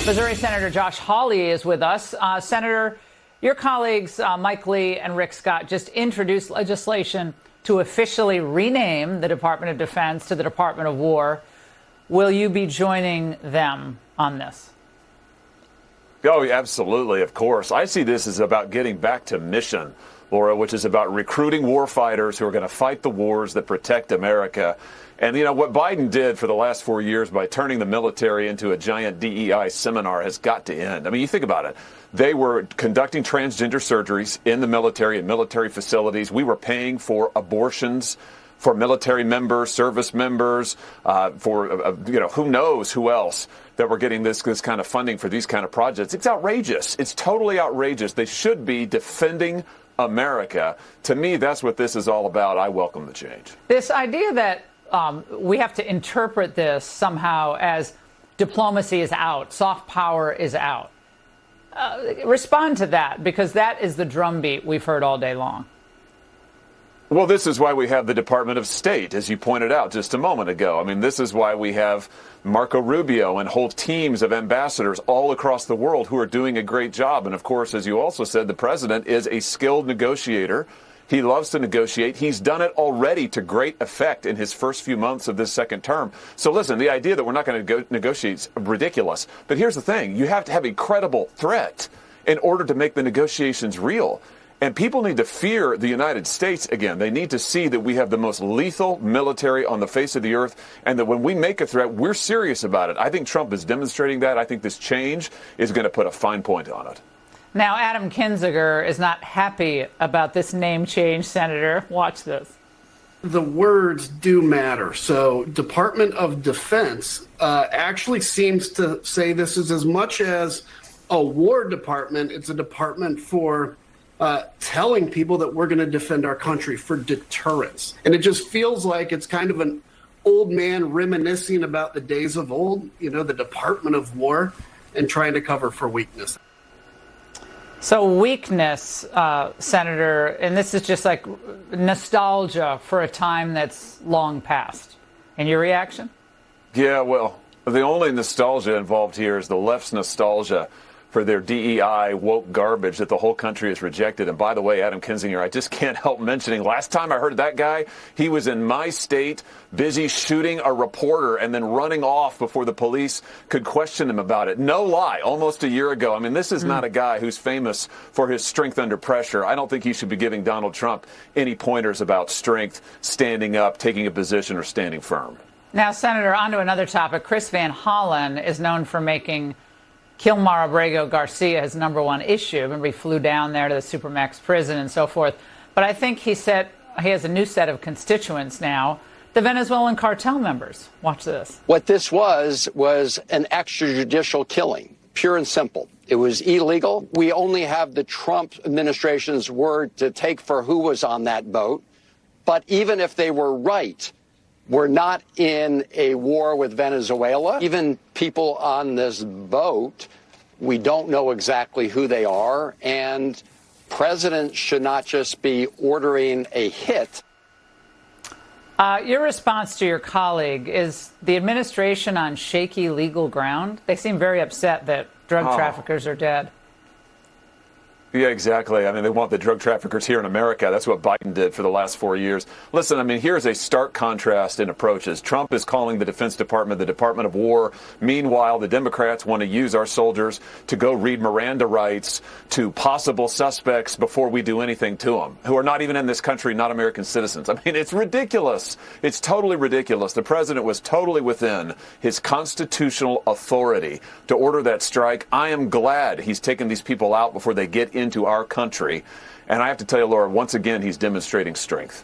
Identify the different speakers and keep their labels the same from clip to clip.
Speaker 1: Missouri Senator Josh Hawley is with us. Senator, your colleagues Mike Lee and Rick Scott just introduced legislation to officially rename the Department of Defense to the Department of War. Will you be joining them on this?
Speaker 2: Oh, absolutely, of course. I see this as about getting back to mission, Laura, which is about recruiting war fighters who are going to fight the wars that protect America. And, you know, what Biden did for the last 4 years by turning the military into a giant DEI seminar has got to end. I mean, you think about it. They were conducting transgender surgeries in the military and military facilities. We were paying for abortions for military members, service members, who knows who else that we're getting this kind of funding for these kind of projects. It's outrageous. It's totally outrageous. They should be defending America. To me, that's what this is all about. I welcome the change.
Speaker 1: This idea that we have to interpret this somehow as diplomacy is out, soft power is out. Respond to that, because that is the drumbeat we've heard all day long.
Speaker 2: Well, this is why we have the Department of State, as you pointed out just a moment ago. I mean, this is why we have Marco Rubio and whole teams of ambassadors all across the world who are doing a great job. And of course, as you also said, the president is a skilled negotiator. He loves to negotiate. He's done it already to great effect in his first few months of this second term. So listen, the idea that we're not going to negotiate is ridiculous. But here's the thing. You have to have a credible threat in order to make the negotiations real. And people need to fear the United States again. They need to see that we have the most lethal military on the face of the earth, and that when we make a threat, we're serious about it. I think Trump is demonstrating that. I think this change is going to put a fine point on it.
Speaker 1: Now, Adam Kinzinger is not happy about this name change, Senator. Watch this.
Speaker 3: The words do matter. So Department of Defense actually seems to say this is as much as a war department. It's a department for telling people that we're going to defend our country, for deterrence. And it just feels like it's kind of an old man reminiscing about the days of old, you know, the Department of War, and trying to cover for weakness.
Speaker 1: So weakness, Senator, and this is just like nostalgia for a time that's long past. And your reaction?
Speaker 2: Yeah, well, the only nostalgia involved here is the left's nostalgia for their DEI woke garbage that the whole country has rejected. And by the way, Adam Kinzinger, I just can't help mentioning, last time I heard that guy, he was in my state busy shooting a reporter and then running off before the police could question him about it. No lie, almost a year ago. I mean, this is not a guy who's famous for his strength under pressure. I don't think he should be giving Donald Trump any pointers about strength, standing up, taking a position, or standing firm.
Speaker 1: Now, Senator, on to another topic. Chris Van Hollen is known for making Kilmar Abrego Garcia his #1 issue. Remember, he flew down there to the Supermax prison and so forth. But I think he has a new set of constituents now, the Venezuelan cartel members. Watch this.
Speaker 4: What this was an extrajudicial killing, pure and simple. It was illegal. We only have the Trump administration's word to take for who was on that boat. But even if they were right, we're not in a war with Venezuela. Even people on this boat, we don't know exactly who they are. And presidents should not just be ordering a hit.
Speaker 1: Your response to your colleague, is the administration on shaky legal ground? They seem very upset that drug traffickers are dead.
Speaker 2: Yeah, exactly. I mean, they want the drug traffickers here in America. That's what Biden did for the last 4 years. Listen, I mean, here's a stark contrast in approaches. Trump is calling the Defense Department the Department of War. Meanwhile, the Democrats want to use our soldiers to go read Miranda rights to possible suspects before we do anything to them, who are not even in this country, not American citizens. I mean, it's ridiculous. It's totally ridiculous. The president was totally within his constitutional authority to order that strike. I am glad he's taken these people out before they get into our country. And I have to tell you, Laura, once again, he's demonstrating strength.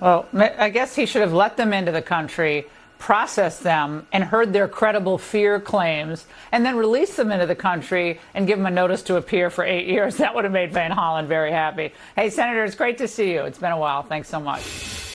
Speaker 1: Well, I guess he should have let them into the country, processed them, and heard their credible fear claims, and then released them into the country and give them a notice to appear for 8 years. That would have made Van Hollen very happy. Hey, Senator, it's great to see you. It's been a while. Thanks so much.